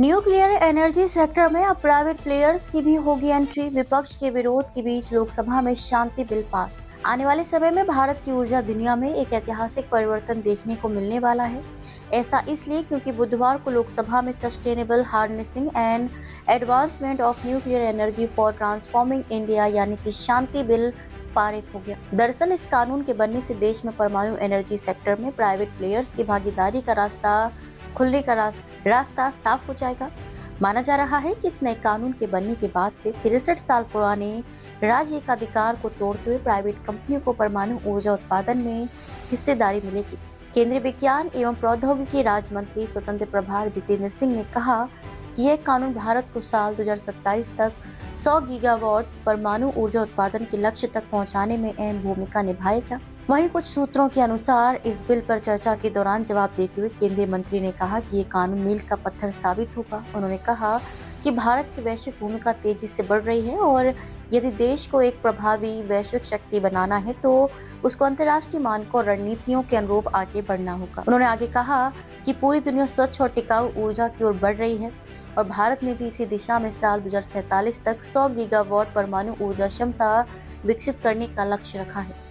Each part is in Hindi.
न्यूक्लियर एनर्जी सेक्टर में अब प्राइवेट प्लेयर्स की भी होगी एंट्री। विपक्ष के विरोध के बीच लोकसभा में शांति बिल पास। आने वाले समय में भारत की ऊर्जा दुनिया में एक ऐतिहासिक परिवर्तन देखने को मिलने वाला है। ऐसा इसलिए क्योंकि बुधवार को लोकसभा में sustainable harnessing and advancement of nuclear energy for transforming India यानी कि शांति बिल पारित हो गया। दरअसल इस कानून के बनने से देश में परमाणु एनर्जी सेक्टर में प्राइवेट प्लेयर्स की भागीदारी का रास्ता खुलने का रास्ता साफ हो जाएगा। माना जा रहा है कि इस नए कानून के बनने के बाद से 63 साल पुराने राज्य एकाधिकार को तोड़ते हुए प्राइवेट कंपनियों को परमाणु ऊर्जा उत्पादन में हिस्सेदारी मिलेगी। केंद्रीय विज्ञान एवं प्रौद्योगिकी राज्य मंत्री स्वतंत्र प्रभार जितेंद्र सिंह ने कहा कि यह कानून भारत को साल 2027 तक 100 गीगावाट परमाणु ऊर्जा उत्पादन के लक्ष्य तक पहुंचाने में अहम भूमिका निभाएगा। वहीं कुछ सूत्रों के अनुसार इस बिल पर चर्चा के दौरान जवाब देते हुए केंद्रीय मंत्री ने कहा कि ये कानून मील का पत्थर साबित होगा। उन्होंने कहा कि भारत की वैश्विक भूमिका तेजी से बढ़ रही है और यदि देश को एक प्रभावी वैश्विक शक्ति बनाना है तो उसको अंतर्राष्ट्रीय मानकों और रणनीतियों के अनुरूप आगे बढ़ना होगा। उन्होंने आगे कहा कि पूरी दुनिया स्वच्छ और टिकाऊ ऊर्जा की ओर बढ़ रही है और भारत ने भी इसी दिशा में साल 2047 तक 100 गीगावाट परमाणु ऊर्जा क्षमता विकसित करने का लक्ष्य रखा है।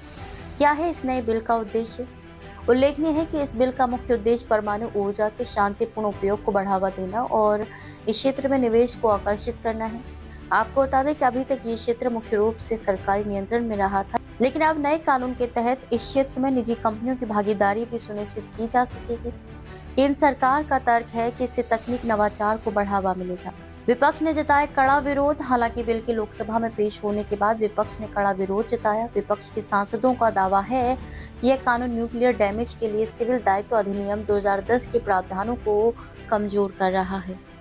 क्या है इस नए बिल का उद्देश्य? उल्लेखनीय है कि इस बिल का मुख्य उद्देश्य परमाणु ऊर्जा के शांतिपूर्ण उपयोग को बढ़ावा देना और इस क्षेत्र में निवेश को आकर्षित करना है। आपको बता दें कि अभी तक ये क्षेत्र मुख्य रूप से सरकारी नियंत्रण में रहा था, लेकिन अब नए कानून के तहत इस क्षेत्र में निजी कंपनियों की भागीदारी भी सुनिश्चित की जा सकेगी। केंद्र सरकार का तर्क है कि इससे तकनीक नवाचार को बढ़ावा मिलेगा। विपक्ष ने जताया कड़ा विरोध। हालांकि बिल के लोकसभा में पेश होने के बाद विपक्ष ने कड़ा विरोध जताया। विपक्ष के सांसदों का दावा है कि यह कानून न्यूक्लियर डैमेज के लिए सिविल दायित्व अधिनियम 2010 के प्रावधानों को कमजोर कर रहा है।